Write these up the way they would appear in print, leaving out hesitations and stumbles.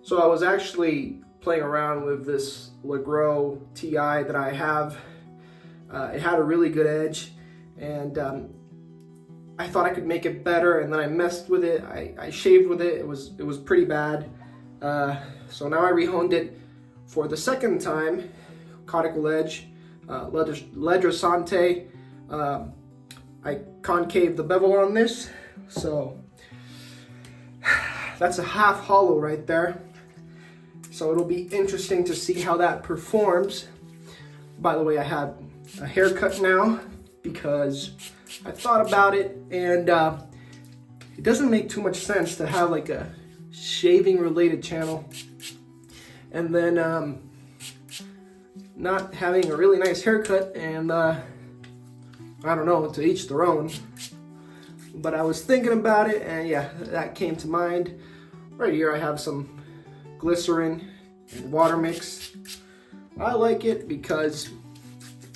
So I was actually playing around with this Legros TI that I have. It had a really good edge, and I thought I could make it better, and then I messed with it. I shaved with it. It was pretty bad. So now I rehoned it for the second time. Conical edge, Ledrosante. I concave the bevel on this, so that's a half hollow right there. So it'll be interesting to see how that performs. By the way, I have a haircut now because I thought about it, and it doesn't make too much sense to have like a shaving related channel and then not having a really nice haircut, and I don't know, to each their own. But I was thinking about it, and yeah, that came to mind. Right here I have some glycerin and water mix. I like it because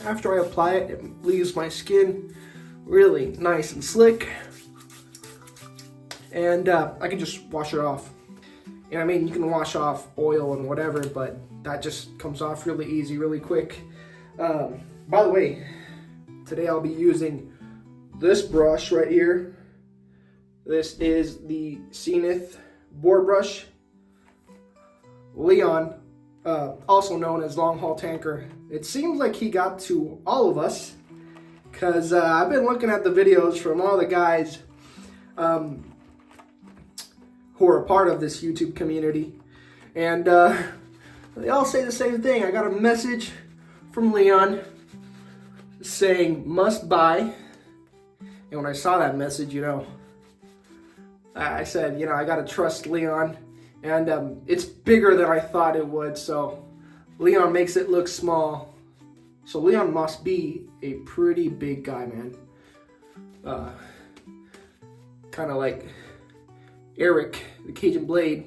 after I apply it, it leaves my skin really nice and slick, and I can just wash it off. And I mean, you can wash off oil and whatever, but that just comes off really easy, really quick. By the way, today I'll be using this brush right here. This is the Zenith board brush. Leon, also known as Long Haul Tanker. It seems like he got to all of us, because I've been looking at the videos from all the guys who are a part of this YouTube community, and they all say the same thing. I got a message from Leon saying must buy, and when I saw that message, you know, I said, you know, I gotta trust Leon, and it's bigger than I thought it would. So Leon makes it look small, so Leon must be a pretty big guy, man. Kind of like Eric, the Cajun Blade,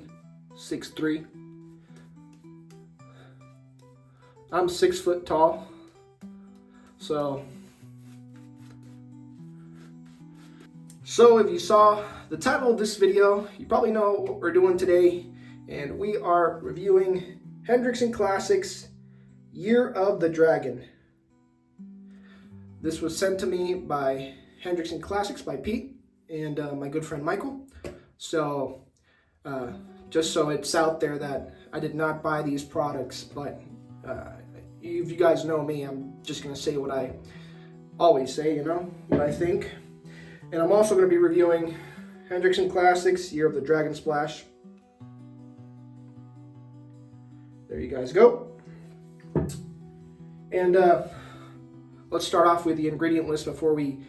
6'3". I'm 6 foot tall, so if you saw the title of this video, you probably know what we're doing today, and we are reviewing Hendrix & Classics Year of the Dragon. This was sent to me by Hendrix & Classics by Pete and my good friend Michael. So just so it's out there that I did not buy these products, but if you guys know me, I'm just gonna say what I always say, you know, what I think. And I'm also gonna be reviewing Hendrix & Classics Year of the Dragon Splash. There you guys go. And let's start off with the ingredient list before we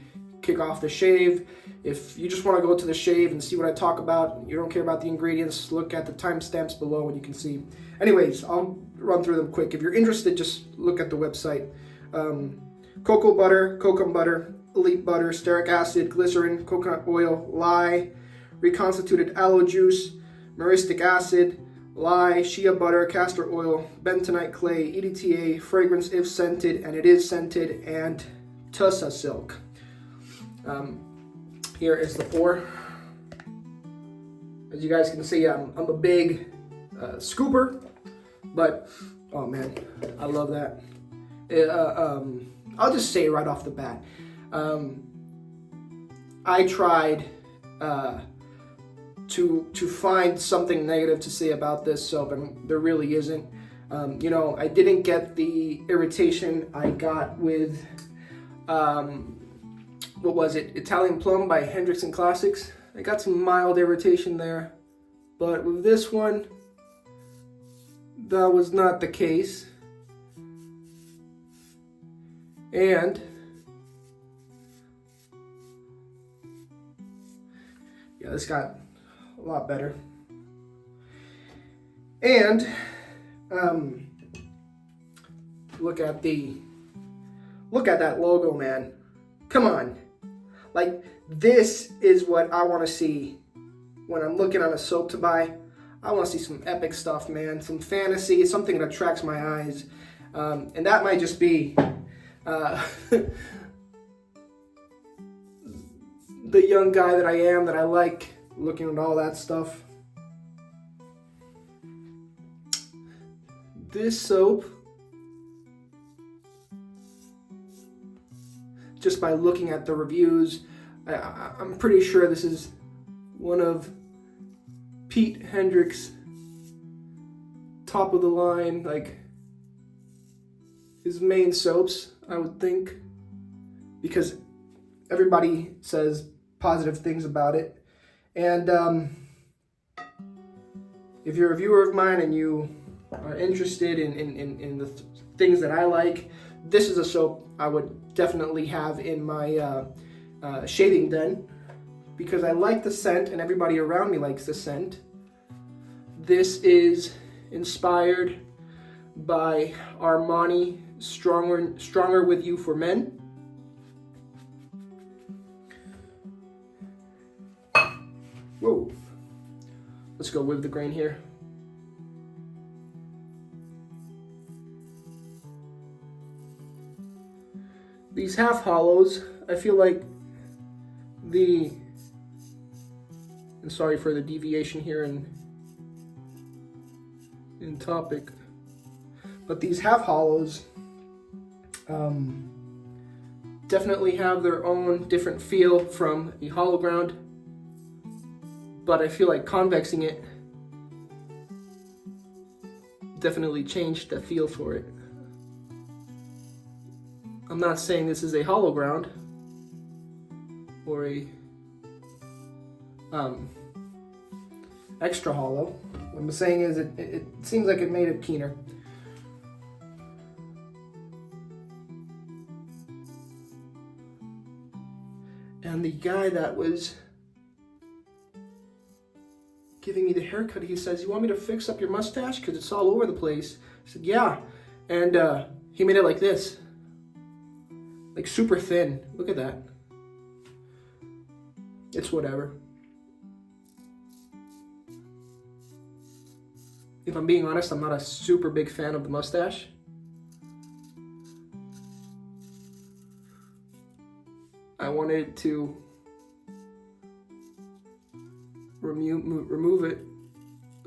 kick off the shave. If you just want to go to the shave and see what I talk about, you don't care about the ingredients, look at the timestamps below and you can see. Anyways, I'll run through them quick. If you're interested, just look at the website. Cocoa butter, cocoa butter, elite butter, stearic acid, glycerin, coconut oil, lye, reconstituted aloe juice, myristic acid, lye, shea butter, castor oil, bentonite clay, EDTA, fragrance if scented, and it is scented, and tussa silk. Here is the pour. As you guys can see, I'm a big scooper, but oh man, I love that. I'll just say right off the bat, I tried to find something negative to say about this soap, and there really isn't. You know, I didn't get the irritation I got with what was it? Italian Plum by Hendrix & Classics. I got some mild irritation there, but with this one, that was not the case. And yeah, this got a lot better. And look at that logo, man. Come on. Like, this is what I want to see when I'm looking on a soap to buy. I want to see some epic stuff, man. Some fantasy, something that attracts my eyes. And that might just be the young guy that I am, that I like looking at all that stuff. this soap, just by looking at the reviews, I'm pretty sure this is one of Pete Hendrix' top of the line, like his main soaps, I would think, because everybody says positive things about it. And if you're a viewer of mine and you are interested in the things that I like, this is a soap I would definitely have in my shaving den, because I like the scent and everybody around me likes the scent. This is inspired by Armani Stronger With You for Men. Whoa. Let's go with the grain here. These half hollows, I feel like and sorry for the deviation here in topic, but these half hollows definitely have their own different feel from the hollow ground, but I feel like convexing it definitely changed the feel for it. I'm not saying this is a hollow ground or a extra hollow. What I'm saying is it seems like it made it keener. And the guy that was giving me the haircut, he says, "You want me to fix up your mustache? Because it's all over the place." I said, "Yeah." And he made it like this. Like super thin. Look at that. It's whatever. If I'm being honest, I'm not a super big fan of the mustache. I wanted to remove it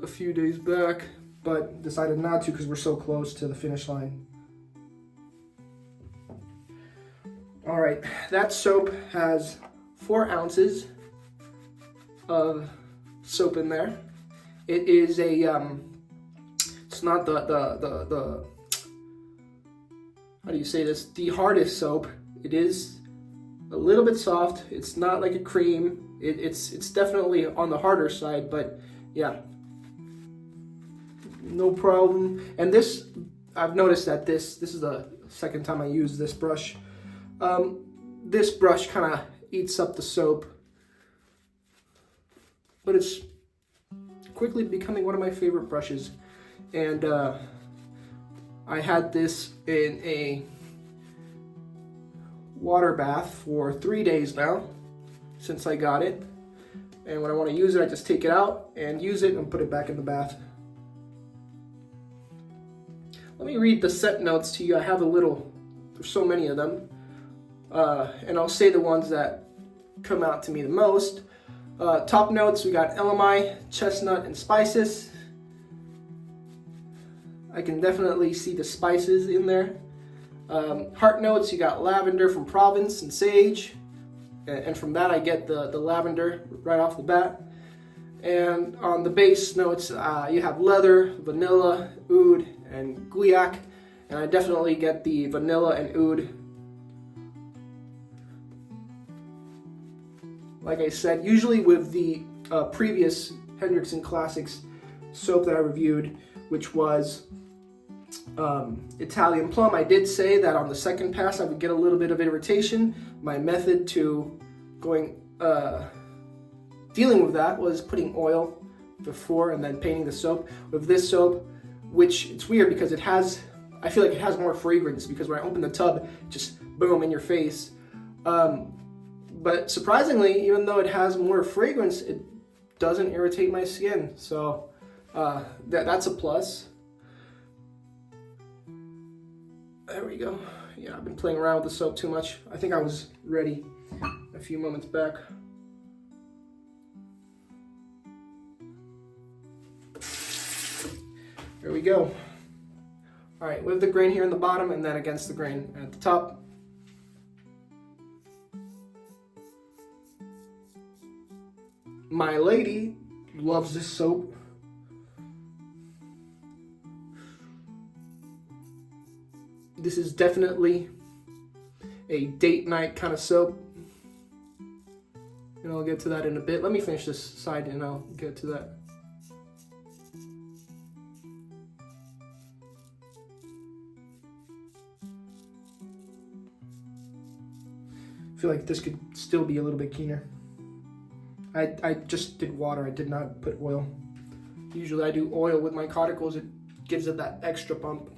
a few days back, but decided not to because we're so close to the finish line. All right, that soap has 4 ounces of soap in there. It is a it's not the how do you say this? The hardest soap. It is a little bit soft. It's not like a cream. It's definitely on the harder side, but yeah, no problem. And this, I've noticed that this is the second time I use this brush. This brush kind of eats up the soap, but it's quickly becoming one of my favorite brushes. And I had this in a water bath for 3 days now since I got it. And when I want to use it, I just take it out and use it and put it back in the bath. Let me read the scent notes to you. I have a little, there's so many of them. And I'll say the ones that come out to me the most. Top notes, we got LMI, chestnut, and spices. I can definitely see the spices in there. Heart notes, you got lavender from Provence and sage. And from that I get the lavender right off the bat. And on the base notes, you have leather, vanilla, oud, and guaiac. And I definitely get the vanilla and oud. Like I said, usually with the previous Hendrix and Classics soap that I reviewed, which was Italian Plum, I did say that on the second pass I would get a little bit of irritation. My method to dealing with that was putting oil before and then painting the soap. With this soap, which it's weird because I feel like it has more fragrance, because when I open the tub, just boom in your face. But surprisingly, even though it has more fragrance, it doesn't irritate my skin. So that's a plus. There we go. Yeah, I've been playing around with the soap too much. I think I was ready a few moments back. There we go. All right, with the grain here in the bottom and then against the grain at the top. My lady loves this soap. This is definitely a date night kind of soap. And I'll get to that in a bit. Let me finish this side and I'll get to that. I feel like this could still be a little bit keener. I just did water, I did not put oil. Usually I do oil with my cauticles, it gives it that extra bump.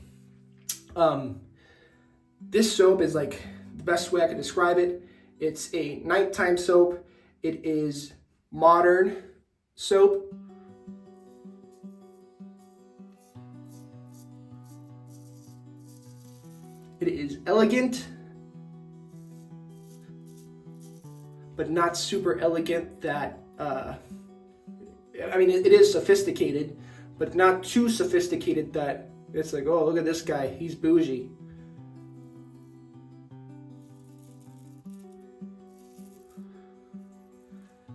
This soap is like the best way I can describe it. It's a nighttime soap. It is modern soap. It is elegant, but not super elegant that, I mean, it is sophisticated, but not too sophisticated that it's like, oh, look at this guy, he's bougie.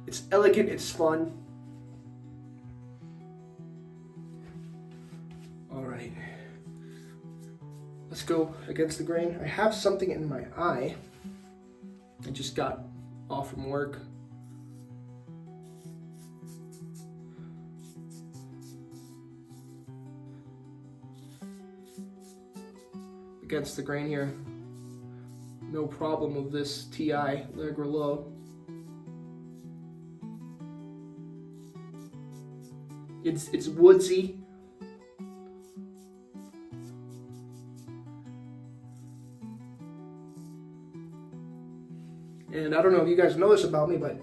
It's elegant, it's fun. All right, let's go against the grain. I have something in my eye. I just got off from work. Against the grain here. No problem with this TI Legra Low. It's woodsy. And I don't know if you guys know this about me, but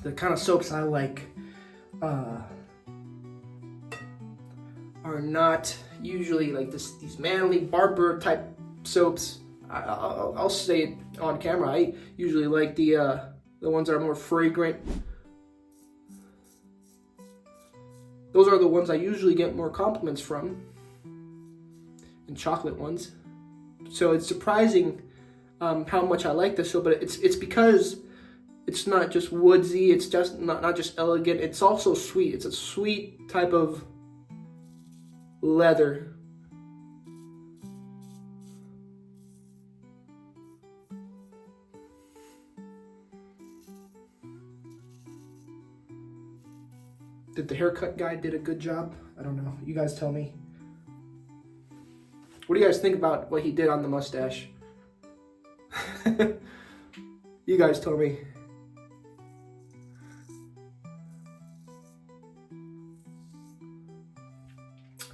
the kind of soaps I like are not usually like these manly barber type soaps. I'll say it on camera. I usually like the ones that are more fragrant. Those are the ones I usually get more compliments from, and chocolate ones. So it's surprising how much I like this soap, but it's because it's not just woodsy. It's just not just elegant. It's also sweet. It's a sweet type of leather. Did the haircut guy did a good job? I don't know. You guys tell me. What do you guys think about what he did on the mustache? You guys tell me.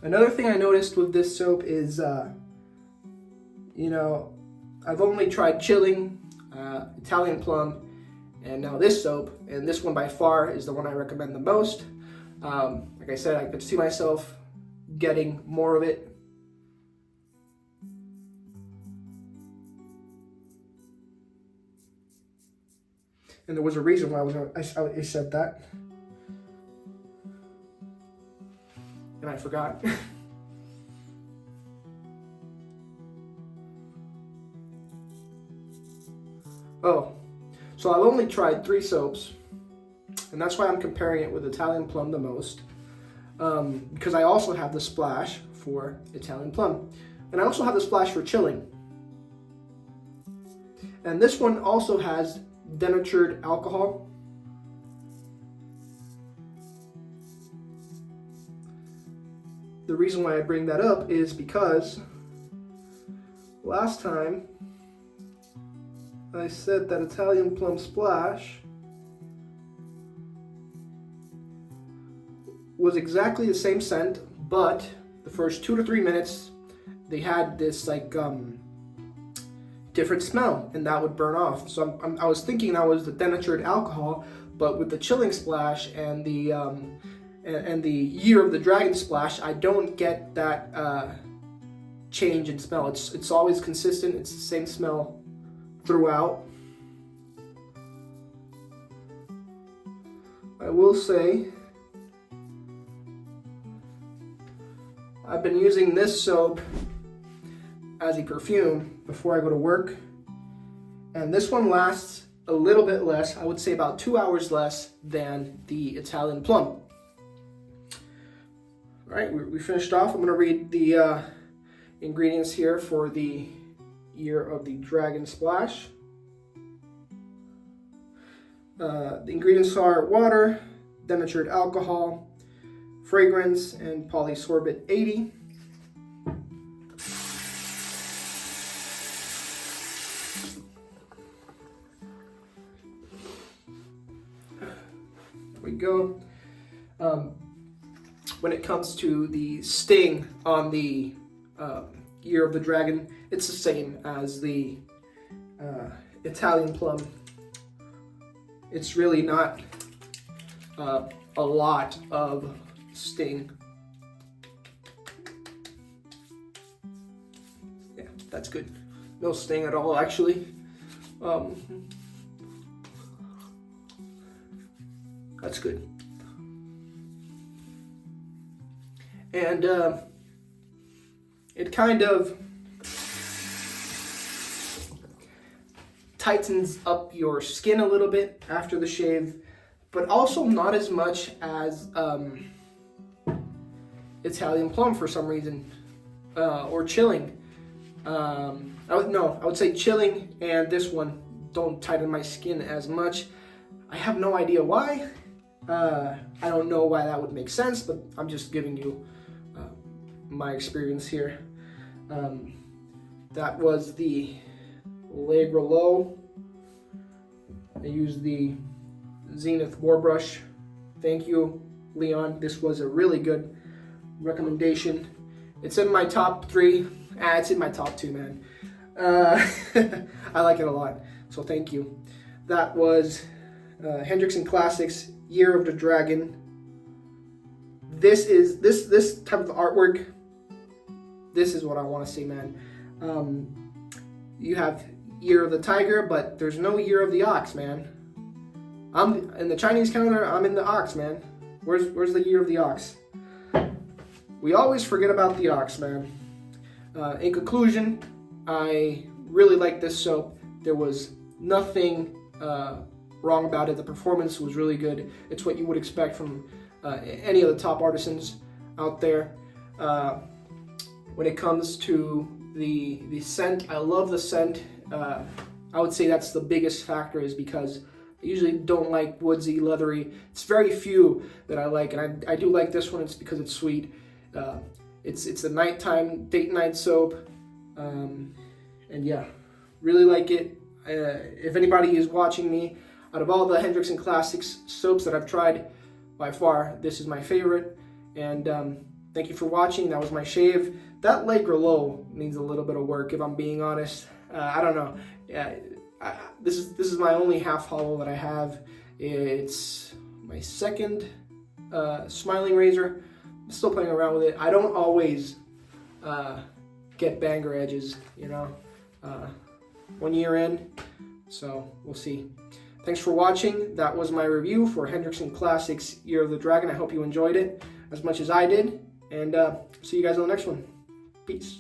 Another thing I noticed with this soap is, you know, I've only tried Chilling, Italian Plum, and now this soap, and this one by far is the one I recommend the most. Like I said, I could see myself getting more of it. And there was a reason why I said that. And I forgot. Oh, so I've only tried 3 soaps. And that's why I'm comparing it with Italian Plum the most. Because I also have the splash for Italian Plum. And I also have the splash for Chilling. And this one also has denatured alcohol. The reason why I bring that up is because last time I said that Italian Plum Splash was exactly the same scent, but the first 2 to 3 minutes they had this like different smell, and that would burn off. So I was thinking that was the denatured alcohol, but with the Chilling Splash and the Year of the Dragon Splash, I don't get that change in smell. It's always consistent. It's the same smell throughout. I will say I've been using this soap as a perfume before I go to work, and this one lasts a little bit less. I would say about 2 hours less than the Italian Plum. All right, we finished off. I'm going to read the ingredients here for the Year of the Dragon Splash. The ingredients are water, denatured alcohol, fragrance, and polysorbate 80. There we go. When it comes to the sting on the Year of the Dragon, it's the same as the Italian Plum. It's really not a lot of sting. Yeah, that's good. No sting at all, actually. That's good. And it kind of tightens up your skin a little bit after the shave, but also not as much as Italian Plum for some reason, or chilling. I would say chilling and this one don't tighten my skin as much. I have no idea why. I don't know why that would make sense, but I'm just giving you my experience here. That was the Le Grelot. I used the Zenith War Brush. Thank you, Leon. This was a really good recommendation. It's in my top 3. It's in my top 2, man. I like it a lot, so thank you. That was Hendrix and Classics Year of the Dragon. This is this type of artwork. This is what I want to see, man. You have Year of the Tiger, but there's no Year of the Ox, man. I'm in the Chinese calendar. I'm in the ox, man. Where's the Year of the Ox? We always forget about the ox, man. In conclusion, I really like this soap. There was nothing wrong about it. The performance was really good. It's what you would expect from any of the top artisans out there. When it comes to the scent, I love the scent. I would say that's the biggest factor, is because I usually don't like woodsy, leathery. It's very few that I like, and I do like this one. It's because it's sweet. It's a nighttime date night soap, and yeah, really like it. If anybody is watching me, out of all the Hendrix and Classics soaps that I've tried, by far this is my favorite. And thank you for watching. That was my shave. That Le Grelot needs a little bit of work, if I'm being honest. I don't know. This is my only half hollow that I have. It's my second smiling razor. I'm still playing around with it. I don't always get banger edges, you know. 1 year in, so we'll see. Thanks for watching. That was my review for Hendrix and Classics Year of the Dragon. I hope you enjoyed it as much as I did, and see you guys on the next one. Peace.